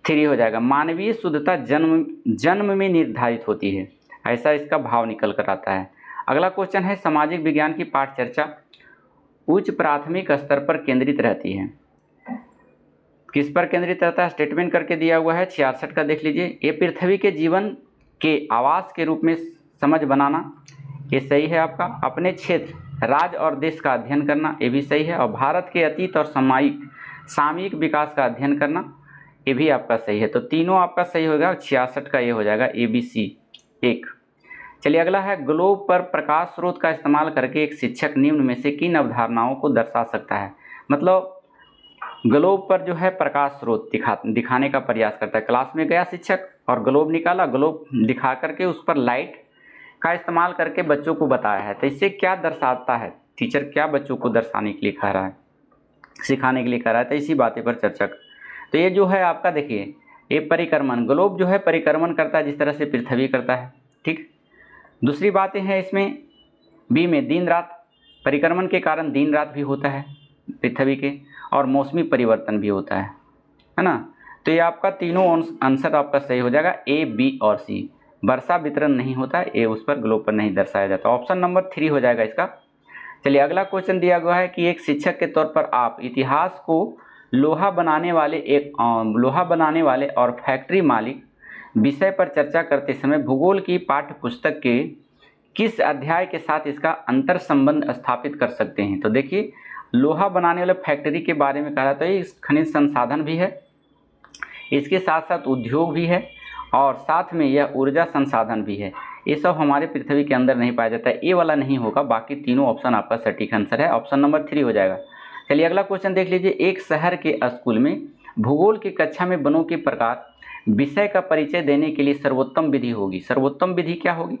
3 हो जाएगा। मानवीय शुद्धता जन्म में निर्धारित होती है, ऐसा इसका भाव निकल कर आता है। अगला क्वेश्चन है सामाजिक विज्ञान की पाठ चर्चा। उच्च प्राथमिक स्तर पर केंद्रित रहती है। किस पर केंद्रित रहता है स्टेटमेंट करके दिया हुआ है 66 का, देख लीजिए। ये पृथ्वी के जीवन के आवास के रूप में समझ बनाना, ये सही है आपका। अपने क्षेत्र, राज्य और देश का अध्ययन करना, ये भी सही है। और भारत के अतीत और सामयिक विकास का अध्ययन करना, ये भी आपका सही है। तो तीनों आपका सही होगा। 66 का ये हो जाएगा ABC 1। चलिए अगला है, ग्लोब पर प्रकाश स्रोत का इस्तेमाल करके एक शिक्षक निम्न में से किन अवधारणाओं को दर्शा सकता है। मतलब ग्लोब पर जो है प्रकाश स्रोत दिखाने का प्रयास करता है। क्लास में गया शिक्षक और ग्लोब निकाला, ग्लोब दिखा करके उस पर लाइट का इस्तेमाल करके बच्चों को बताया है। तो इससे क्या दर्शाता है, टीचर क्या बच्चों को दर्शाने के लिए कह रहा है, सिखाने के लिए कह रहा है, तो इसी बातें पर चर्चा। तो ये जो है आपका देखिए, ये परिक्रमण, ग्लोब जो है परिक्रमण करता है जिस तरह से पृथ्वी करता है, ठीक। दूसरी बातें हैं इसमें बी में, दिन रात, परिक्रमण के कारण दिन रात भी होता है पृथ्वी के, और मौसमी परिवर्तन भी होता है ना। तो ये आपका तीनों आंसर आपका सही हो जाएगा A, B और C। वर्षा वितरण नहीं होता है, ये उस पर ग्लोब पर नहीं दर्शाया जाता। ऑप्शन नंबर 3 हो जाएगा इसका। चलिए अगला क्वेश्चन दिया गया है कि एक शिक्षक के तौर पर आप इतिहास को लोहा बनाने वाले और फैक्ट्री मालिक विषय पर चर्चा करते समय भूगोल की पाठ्य पुस्तक के किस अध्याय के साथ इसका अंतर संबंध स्थापित कर सकते हैं। तो देखिए, लोहा बनाने वाले फैक्ट्री के बारे में कहा जाता है। ये खनिज संसाधन भी है, इसके साथ साथ उद्योग भी है, और साथ में यह ऊर्जा संसाधन भी है। ये सब हमारे पृथ्वी के अंदर नहीं पाया जाता है। ये वाला नहीं होगा, बाकी तीनों ऑप्शन आपका सटीक आंसर है। ऑप्शन नंबर 3 हो जाएगा। चलिए अगला क्वेश्चन देख लीजिए। एक शहर के स्कूल में भूगोल की कक्षा में वनों के प्रकार विषय का परिचय देने के लिए सर्वोत्तम विधि होगी। सर्वोत्तम विधि क्या होगी,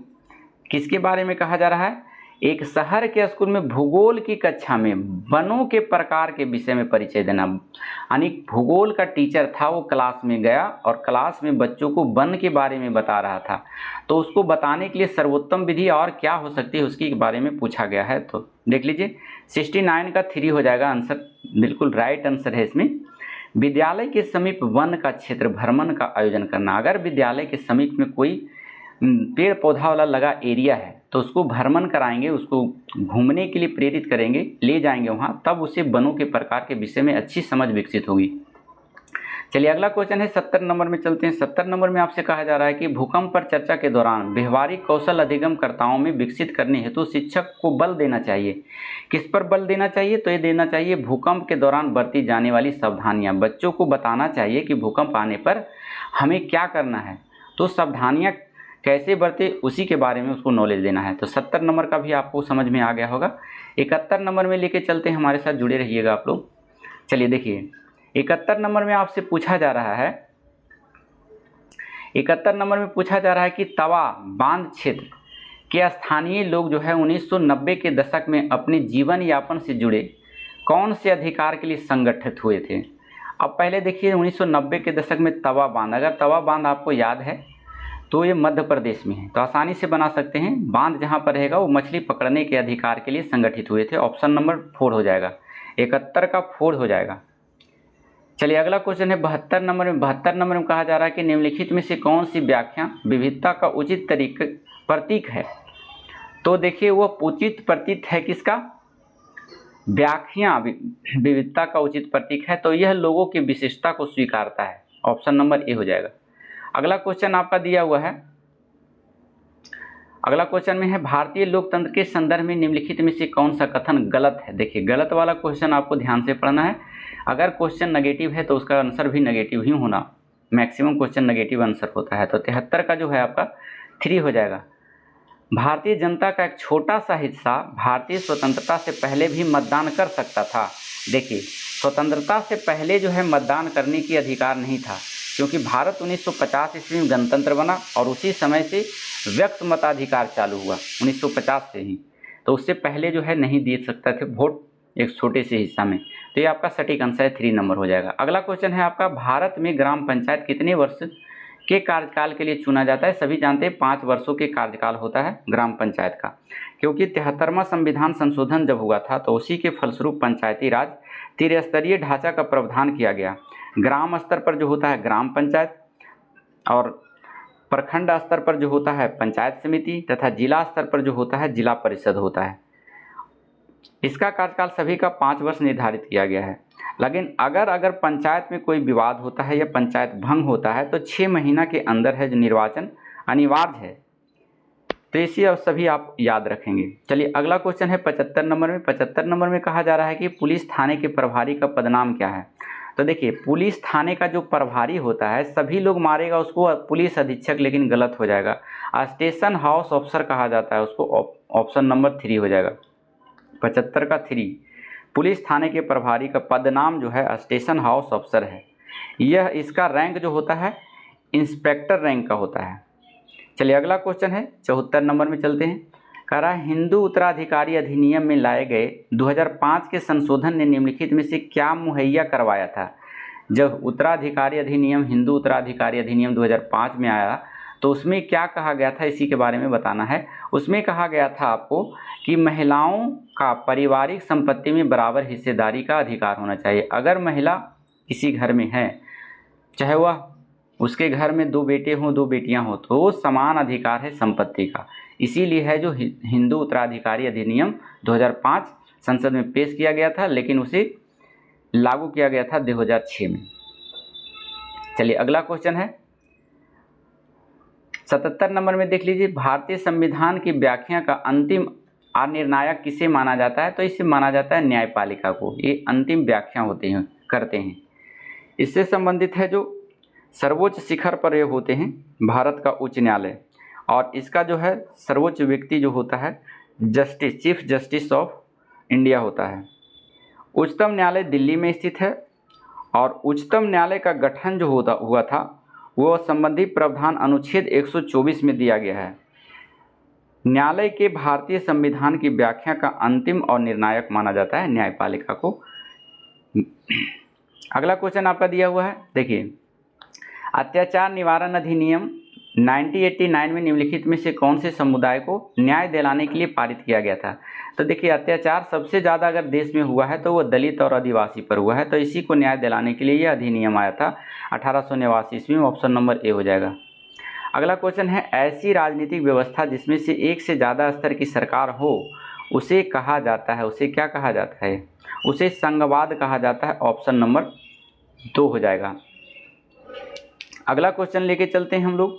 किसके बारे में कहा जा रहा है। एक शहर के स्कूल में भूगोल की कक्षा में वनों के प्रकार के विषय में परिचय देना, यानी भूगोल का टीचर था, वो क्लास में गया और क्लास में बच्चों को वन के बारे में बता रहा था। तो उसको बताने के लिए सर्वोत्तम विधि और क्या हो सकती है उसके बारे में पूछा गया है। तो देख लीजिए, 69 का 3 हो जाएगा आंसर, बिल्कुल राइट आंसर है इसमें। विद्यालय के समीप वन का क्षेत्र भ्रमण का आयोजन करना। अगर विद्यालय के समीप में कोई पेड़ पौधा वाला लगा एरिया है तो उसको भ्रमण कराएंगे, उसको घूमने के लिए प्रेरित करेंगे, ले जाएंगे वहाँ, तब उसे वनों के प्रकार के विषय में अच्छी समझ विकसित होगी। चलिए अगला क्वेश्चन है 70 नंबर में चलते हैं। 70 नंबर में आपसे कहा जा रहा है कि भूकंप पर चर्चा के दौरान व्यवहारिक कौशल अधिगमकर्ताओं में विकसित करने हेतु शिक्षक को बल देना चाहिए। किस पर बल देना चाहिए, तो ये देना चाहिए भूकंप के दौरान बरती जाने वाली सावधानियां। बच्चों को बताना चाहिए कि भूकंप आने पर हमें क्या करना है, तो सावधानियां कैसे बरते उसी के बारे में उसको नॉलेज देना है। तो 70 नंबर का भी आपको समझ में आ गया होगा। 71 नंबर में लेके चलते हैं, हमारे साथ जुड़े रहिएगा आप लोग। चलिए देखिए, 71 नंबर में आपसे पूछा जा रहा है, 71 नंबर में पूछा जा रहा है कि तवा बांध क्षेत्र के स्थानीय लोग जो है 1990 के दशक में अपने जीवन यापन से जुड़े कौन से अधिकार के लिए संगठित हुए थे। अब पहले देखिए 1990 के दशक में तवा बांध, अगर तवा बांध आपको याद है तो ये मध्य प्रदेश में है, तो आसानी से बना सकते हैं। बांध जहाँ पर रहेगा वो मछली पकड़ने के अधिकार के लिए संगठित हुए थे। ऑप्शन नंबर 4 हो जाएगा, 71 का 4 हो जाएगा। चलिए अगला क्वेश्चन है 72 नंबर में। 72 नंबर में कहा जा रहा है कि निम्नलिखित में से कौन सी व्याख्या विविधता का उचित प्रतीक है। तो देखिए वो उचित प्रतीक है किसका, व्याख्या विविधता का उचित प्रतीक है, तो यह लोगों की विशिष्टता को स्वीकारता है। ऑप्शन नंबर ए हो जाएगा। अगला क्वेश्चन आपका दिया हुआ है, अगला क्वेश्चन में है भारतीय लोकतंत्र के संदर्भ में निम्नलिखित में से कौन सा कथन गलत है। देखिए गलत वाला क्वेश्चन आपको ध्यान से पढ़ना है। अगर क्वेश्चन नेगेटिव है तो उसका आंसर भी नेगेटिव ही होना, मैक्सिमम क्वेश्चन नेगेटिव आंसर होता है। तो 73 का जो है आपका 3 हो जाएगा। भारतीय जनता का एक छोटा सा हिस्सा भारतीय स्वतंत्रता से पहले भी मतदान कर सकता था। देखिए स्वतंत्रता से पहले जो है मतदान करने की अधिकार नहीं था, क्योंकि भारत 1950 ईस्वी में गणतंत्र बना और उसी समय से व्यक्त मताधिकार चालू हुआ 1950 से ही, तो उससे पहले जो है नहीं दे सकते थे वोट एक छोटे से हिस्सा में। तो ये आपका सटीक आंसर है, 3 नंबर हो जाएगा। अगला क्वेश्चन है आपका, भारत में ग्राम पंचायत कितने वर्ष के कार्यकाल के लिए चुना जाता है। सभी जानते हैं 5 वर्षों के कार्यकाल होता है ग्राम पंचायत का, क्योंकि 73वां संविधान संशोधन जब हुआ था तो उसी के फलस्वरूप पंचायती राज त्रिस्तरीय ढांचा का प्रावधान किया गया। ग्राम स्तर पर जो होता है ग्राम पंचायत, और प्रखंड स्तर पर जो होता है पंचायत समिति, तथा जिला स्तर पर जो होता है जिला परिषद होता है। इसका कार्यकाल सभी का 5 वर्ष निर्धारित किया गया है। लेकिन अगर पंचायत में कोई विवाद होता है या पंचायत भंग होता है तो 6 महीना के अंदर है जो निर्वाचन अनिवार्य है। तो इसे अब सभी आप याद रखेंगे। चलिए अगला क्वेश्चन है 75 नंबर में। 75 नंबर में कहा जा रहा है कि पुलिस थाने के प्रभारी का पदनाम क्या है। तो देखिए पुलिस थाने का जो प्रभारी होता है सभी लोग मारेगा उसको पुलिस अधीक्षक, लेकिन गलत हो जाएगा। स्टेशन हाउस अफसर कहा जाता है उसको, ऑप्शन नंबर 3 हो जाएगा। 75 का 3। पुलिस थाने के प्रभारी का पदनाम जो है स्टेशन हाउस अफसर है। यह इसका रैंक जो होता है इंस्पेक्टर रैंक का होता है। चलिए अगला क्वेश्चन है 74 नंबर में चलते हैं। कह रहा है हिंदू उत्तराधिकारी अधिनियम में लाए गए 2005 के संशोधन ने निम्नलिखित में से क्या मुहैया करवाया था। जब उत्तराधिकारी अधिनियम, हिंदू उत्तराधिकारी अधिनियम 2005 में आया तो उसमें क्या कहा गया था, इसी के बारे में बताना है। उसमें कहा गया था आपको कि महिलाओं का पारिवारिक संपत्ति में बराबर हिस्सेदारी का अधिकार होना चाहिए। अगर महिला किसी घर में है, चाहे वह उसके घर में 2 बेटे हों 2 बेटियां हों, तो समान अधिकार है संपत्ति का। इसीलिए है जो हिंदू उत्तराधिकारी अधिनियम 2005 संसद में पेश किया गया था, लेकिन उसे लागू किया गया था 2006 में। चलिए अगला क्वेश्चन है 77 नंबर में देख लीजिए। भारतीय संविधान की व्याख्या का अंतिम और निर्णायक किसे माना जाता है। तो इसे माना जाता है न्यायपालिका को। ये अंतिम व्याख्या करते हैं। इससे संबंधित है जो सर्वोच्च शिखर पर ये होते हैं भारत का उच्च न्यायालय, और इसका जो है सर्वोच्च व्यक्ति जो होता है justice, chief justice of India होता है। उच्चतम न्यायालय दिल्ली में स्थित है, और उच्चतम न्यायालय का गठन जो हुआ था वो संबंधी प्रावधान अनुच्छेद 124 में दिया गया है। न्यायालय के भारतीय संविधान की व्याख्या का अंतिम और निर्णायक माना जाता है न्यायपालिका को। अगला क्वेश्चन आपका दिया हुआ है, देखिए अत्याचार निवारण अधिनियम 1989 में निम्नलिखित में से कौन से समुदाय को न्याय दिलाने के लिए पारित किया गया था। तो देखिए अत्याचार सबसे ज़्यादा अगर देश में हुआ है तो वो दलित और आदिवासी पर हुआ है, तो इसी को न्याय दिलाने के लिए यह अधिनियम आया था 1889 ईस्वी में। ऑप्शन नंबर ए हो जाएगा। अगला क्वेश्चन है ऐसी राजनीतिक व्यवस्था जिसमें से एक से ज़्यादा स्तर की सरकार हो उसे कहा जाता है, उसे क्या कहा जाता है, उसे संघवाद कहा जाता है। ऑप्शन नंबर 2 हो जाएगा। अगला क्वेश्चन लेके चलते हैं हम लोग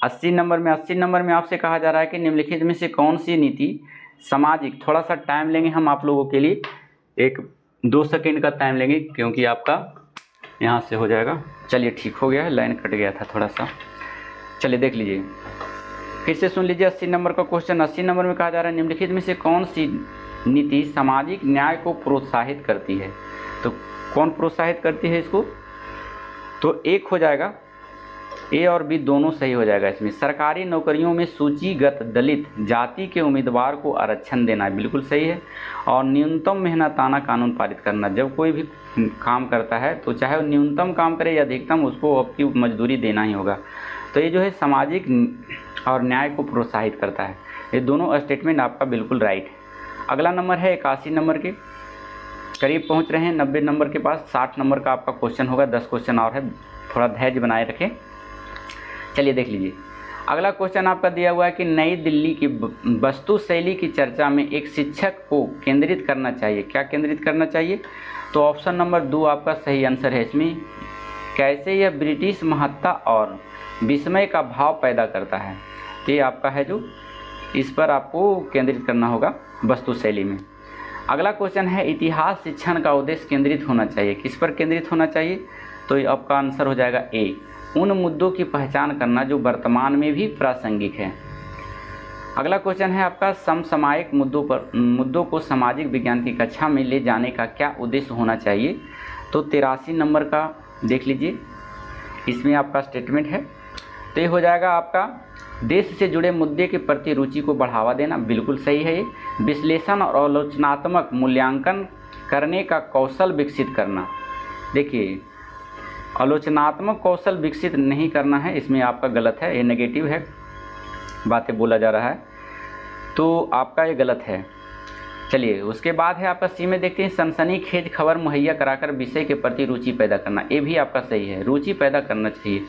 80 नंबर में। 80 नंबर में आपसे कहा जा रहा है कि निम्नलिखित में से कौन सी नीति सामाजिक, थोड़ा सा टाइम लेंगे हम आप लोगों के लिए, 1-2 सेकेंड का टाइम लेंगे क्योंकि आपका यहाँ से हो जाएगा। चलिए ठीक हो गया है, लाइन कट गया था थोड़ा सा। चलिए देख लीजिए, फिर से सुन लीजिए 80 नंबर का क्वेश्चन। 80 नंबर में कहा जा रहा है निम्नलिखित में से कौन सी नीति सामाजिक न्याय को प्रोत्साहित करती है। तो कौन प्रोत्साहित करती है इसको, तो एक हो जाएगा, ए और बी दोनों सही हो जाएगा। इसमें सरकारी नौकरियों में सूचीगत दलित जाति के उम्मीदवार को आरक्षण देना बिल्कुल सही है, और न्यूनतम मेहनताना कानून पारित करना। जब कोई भी काम करता है तो चाहे वो न्यूनतम काम करे या अधिकतम, उसको आपकी मजदूरी देना ही होगा। तो ये जो है सामाजिक और न्याय को प्रोत्साहित करता है। ये दोनों स्टेटमेंट आपका बिल्कुल राइट है। अगला नंबर है 81 नंबर के करीब पहुँच रहे हैं, 90 नंबर के पास। 60 नंबर का आपका क्वेश्चन होगा, 10 क्वेश्चन और है, थोड़ा धैर्य बनाए रखें। चलिए देख लीजिए, अगला क्वेश्चन आपका दिया हुआ है कि नई दिल्ली की वस्तु शैली की चर्चा में एक शिक्षक को केंद्रित करना चाहिए। क्या केंद्रित करना चाहिए, तो ऑप्शन नंबर 2 आपका सही आंसर है। इसमें कैसे यह ब्रिटिश महत्ता और विस्मय का भाव पैदा करता है, ये आपका है जो इस पर आपको केंद्रित करना होगा वस्तु शैली में। अगला क्वेश्चन है इतिहास शिक्षण का उद्देश्य केंद्रित होना चाहिए। किस पर केंद्रित होना चाहिए, तो ये आपका आंसर हो जाएगा ए, उन मुद्दों की पहचान करना जो वर्तमान में भी प्रासंगिक है। अगला क्वेश्चन है आपका समसामयिक मुद्दों को सामाजिक विज्ञान की कक्षा में ले जाने का क्या उद्देश्य होना चाहिए। तो 83 नंबर का देख लीजिए, इसमें आपका स्टेटमेंट है। तो ये हो जाएगा आपका देश से जुड़े मुद्दे के प्रति रुचि को बढ़ावा देना, बिल्कुल सही है। ये विश्लेषण और आलोचनात्मक मूल्यांकन करने का कौशल विकसित करना। देखिए आलोचनात्मक कौशल विकसित नहीं करना है, इसमें आपका गलत है, ये नेगेटिव है, बातें बोला जा रहा है, तो आपका ये गलत है। चलिए उसके बाद है आपका सी में देखते हैं सनसनीखेज खबर मुहैया कराकर विषय के प्रति रुचि पैदा करना। ये भी आपका सही है, रुचि पैदा करना चाहिए।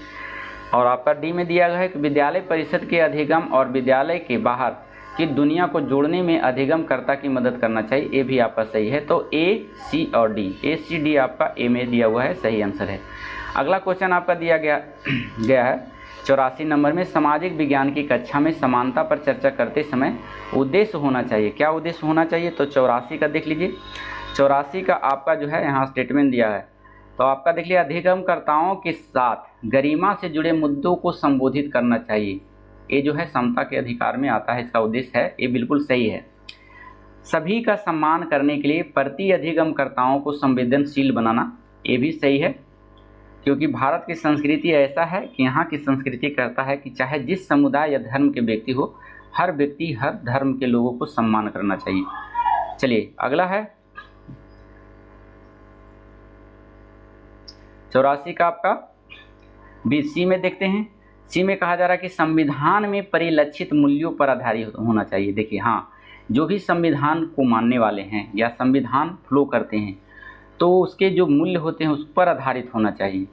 और आपका डी में दिया गया है कि विद्यालय परिषद के अधिगम और विद्यालय के बाहर कि दुनिया को जोड़ने में अधिगमकर्ता की मदद करना चाहिए। ए भी आपका सही है। तो ए, सी और डी, ए सी डी आपका ए में दिया हुआ है, सही आंसर है। अगला क्वेश्चन आपका दिया गया है 84 नंबर में, सामाजिक विज्ञान की कक्षा में समानता पर चर्चा करते समय उद्देश्य होना चाहिए। क्या उद्देश्य होना चाहिए? तो 84 का देख लीजिए। 84 का आपका जो है यहाँ स्टेटमेंट दिया है, तो आपका देख लिया, अधिगमकर्ताओं के साथ गरिमा से जुड़े मुद्दों को संबोधित करना चाहिए। ये जो है समता के अधिकार में आता है, इसका उद्देश्य है, ये बिल्कुल सही है। सभी का सम्मान करने के लिए प्रति अधिगमकर्ताओं को संवेदनशील बनाना, ये भी सही है, क्योंकि भारत की संस्कृति ऐसा है कि यहाँ की संस्कृति कहता है कि चाहे जिस समुदाय या धर्म के व्यक्ति हो, हर व्यक्ति हर धर्म के लोगों को सम्मान करना चाहिए। चलिए अगला है 84 का आपका बी, सी में देखते हैं। सी में कहा जा रहा है कि संविधान में परिलक्षित मूल्यों पर आधारित होना चाहिए। देखिए हाँ, जो भी संविधान को मानने वाले हैं या संविधान फॉलो करते हैं तो उसके जो मूल्य होते हैं उस पर आधारित होना चाहिए।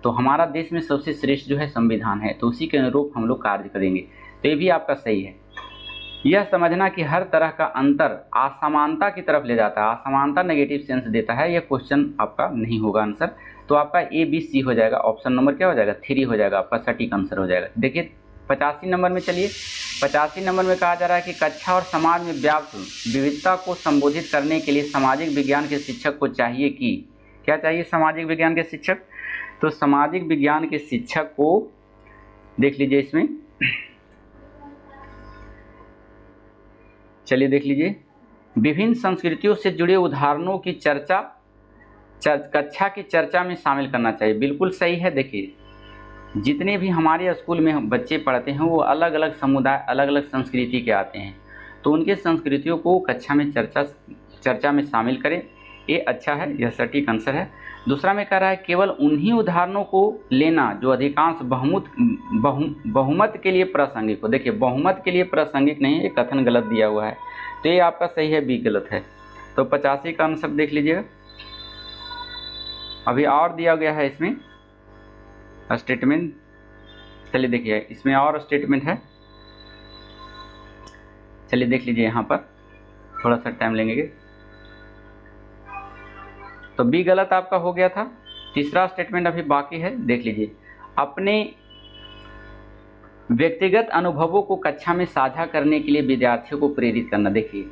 तो हमारा देश में सबसे श्रेष्ठ जो है संविधान है, तो उसी के अनुरूप हम लोग कार्य करेंगे, तो ये भी आपका सही है। यह समझना कि हर तरह का अंतर असमानता की तरफ ले जाता है, असमानता नेगेटिव सेंस देता है, यह क्वेश्चन आपका नहीं होगा आंसर। तो आपका ए, बी, सी हो जाएगा। ऑप्शन नंबर क्या हो जाएगा? 3 हो जाएगा, आपका सटीक आंसर हो जाएगा। देखिए 85 नंबर में चलिए, 85 नंबर में कहा जा रहा है कि कक्षा और समाज में व्याप्त विविधता को संबोधित करने के लिए सामाजिक विज्ञान के शिक्षक को चाहिए कि, क्या चाहिए सामाजिक विज्ञान के शिक्षक? तो सामाजिक विज्ञान के शिक्षक को देख लीजिए, इसमें चलिए देख लीजिए, विभिन्न संस्कृतियों से जुड़े उदाहरणों की चर्चा कक्षा की चर्चा में शामिल करना चाहिए। बिल्कुल सही है। देखिए जितने भी हमारे स्कूल में बच्चे पढ़ते हैं वो अलग अलग समुदाय, अलग अलग संस्कृति के आते हैं, तो उनके संस्कृतियों को कक्षा में चर्चा में शामिल करें, ये अच्छा है, यह सटीक आंसर है। दूसरा में कह रहा है केवल उन्हीं उदाहरणों को लेना जो अधिकांश बहुमत के लिए प्रासंगिक हो। देखिए बहुमत के लिए प्रासंगिक नहीं है, ये कथन गलत दिया हुआ है, तो ये आपका सही है, बी गलत है। तो 85 का आंसर देख लीजिएगा। अभी और दिया गया है इसमें स्टेटमेंट, चलिए देखिए इसमें और स्टेटमेंट है, चलिए देख लीजिए, यहाँ पर थोड़ा सा टाइम लेंगे। तो बी गलत आपका हो गया था। तीसरा स्टेटमेंट अभी बाकी है, देख लीजिए, अपने व्यक्तिगत अनुभवों को कक्षा में साझा करने के लिए विद्यार्थियों को प्रेरित करना। देखिए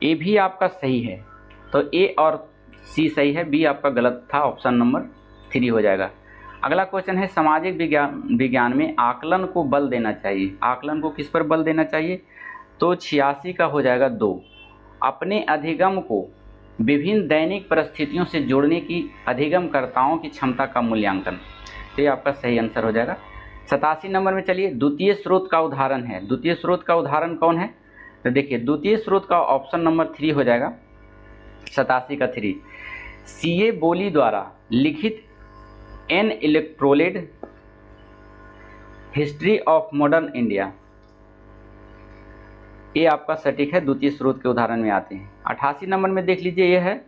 ए भी आपका सही है, तो ए और सी सही है, बी आपका गलत था, ऑप्शन नंबर 3 हो जाएगा। अगला क्वेश्चन है सामाजिक विज्ञान में आकलन को बल देना चाहिए। आकलन को किस पर बल देना चाहिए? तो 86 का हो जाएगा 2, अपने अधिगम को विभिन्न दैनिक परिस्थितियों से जोड़ने की अधिगमकर्ताओं की क्षमता का मूल्यांकन, तो ये आपका सही आंसर हो जाएगा। 87 नंबर में चलिए, द्वितीय स्रोत का उदाहरण है। द्वितीय स्रोत का उदाहरण कौन है? तो देखिए द्वितीय स्रोत का ऑप्शन नंबर 3 हो जाएगा, 87 का 3, सीए बोली द्वारा लिखित an illustrated history of modern India, ये आपका सटीक है, द्वितीय स्रोत के उदाहरण में आते हैं। 88 नंबर में देख लीजिए, यह है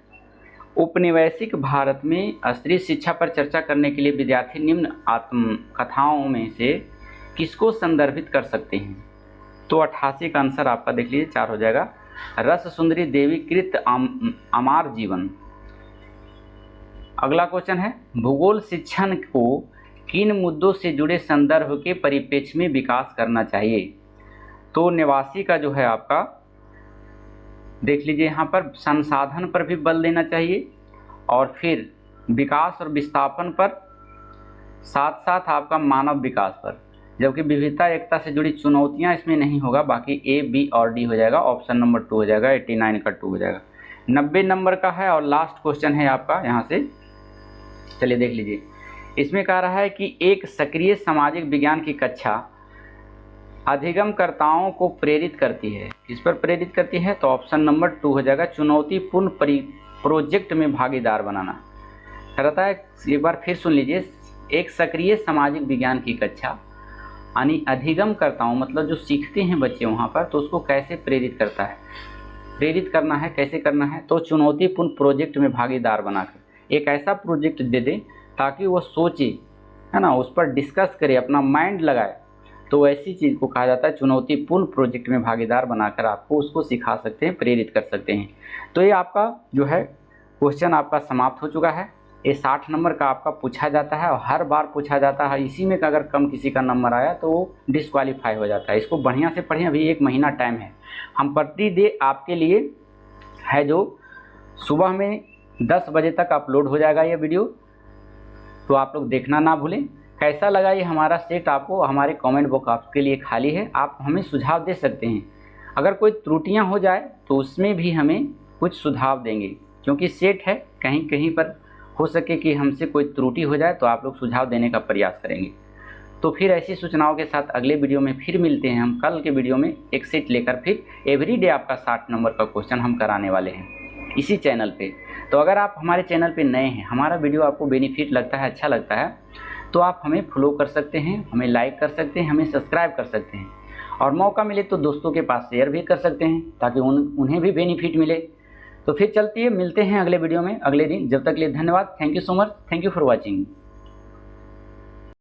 औपनिवेशिक भारत में स्त्री शिक्षा पर चर्चा करने के लिए विद्यार्थी निम्न आत्मकथाओं में से किसको संदर्भित कर सकते हैं? तो 88 का आंसर आपका देख लीजिए 4 हो जाएगा, रस सुंदरी देवी कृत अमार जीवन। अगला क्वेश्चन है भूगोल शिक्षण को किन मुद्दों से जुड़े संदर्भ के परिप्रेक्ष्य में विकास करना चाहिए? तो 89 का जो है आपका देख लीजिए, यहाँ पर संसाधन पर भी बल देना चाहिए और फिर विकास और विस्थापन पर, साथ साथ आपका मानव विकास पर, जबकि विविधता एकता से जुड़ी चुनौतियाँ इसमें नहीं होगा। बाकी ए, बी और डी हो जाएगा, ऑप्शन नंबर 2 हो जाएगा, 89 का 2 हो जाएगा। 90 नंबर का है और लास्ट क्वेश्चन है आपका यहाँ से, चलिए देख लीजिए, इसमें कह रहा है कि एक सक्रिय सामाजिक विज्ञान की कक्षा अधिगमकर्ताओं को प्रेरित करती है। किस पर प्रेरित करती है? तो ऑप्शन नंबर 2 हो जाएगा, चुनौतीपूर्ण प्रोजेक्ट में भागीदार बनाना। कहता है, एक बार फिर सुन लीजिए, एक सक्रिय सामाजिक विज्ञान की कक्षा यानी अधिगमकर्ताओं मतलब जो सीखते हैं बच्चे वहाँ पर, तो उसको कैसे प्रेरित करता है? प्रेरित करना है, कैसे करना है? तो चुनौतीपूर्ण प्रोजेक्ट में भागीदार बनाकर एक ऐसा प्रोजेक्ट दे दें ताकि वो सोचे, है ना, उस पर डिस्कस करे, अपना माइंड लगाए, तो ऐसी चीज़ को कहा जाता है चुनौतीपूर्ण प्रोजेक्ट में भागीदार बनाकर आपको उसको सिखा सकते हैं, प्रेरित कर सकते हैं। तो ये आपका जो है क्वेश्चन आपका समाप्त हो चुका है। ये 60 नंबर का आपका पूछा जाता है और हर बार पूछा जाता है। इसी में अगर कम किसी का नंबर आया तो वो डिस्क्वालीफाई हो जाता है। इसको बढ़िया से पढ़ें, अभी 1 महीना टाइम है। हम प्रतिदिन आपके लिए है जो सुबह में 10 बजे तक अपलोड हो जाएगा ये वीडियो, तो आप लोग देखना ना भूलें। कैसा लगा ये हमारा सेट आपको, हमारे कमेंट बॉक्स आपके लिए खाली है, आप हमें सुझाव दे सकते हैं। अगर कोई त्रुटियां हो जाए तो उसमें भी हमें कुछ सुझाव देंगे, क्योंकि सेट है, कहीं कहीं पर हो सके कि हमसे कोई त्रुटि हो जाए तो आप लोग सुझाव देने का प्रयास करेंगे। तो फिर ऐसी सूचनाओं के साथ अगले वीडियो में फिर मिलते हैं। हम कल के वीडियो में एक सेट लेकर फिर एवरीडे आपका 60 नंबर का क्वेश्चन हम कराने वाले हैं इसी चैनल पे। तो अगर आप हमारे चैनल पे नए हैं, हमारा वीडियो आपको बेनिफिट लगता है, अच्छा लगता है, तो आप हमें फॉलो कर सकते हैं, हमें लाइक कर सकते हैं, हमें सब्सक्राइब कर सकते हैं, और मौका मिले तो दोस्तों के पास शेयर भी कर सकते हैं ताकि उन्हें भी बेनिफिट मिले। तो फिर चलती है, मिलते हैं अगले वीडियो में अगले दिन। जब तक के लिए धन्यवाद। Thank you so much. Thank you for watching.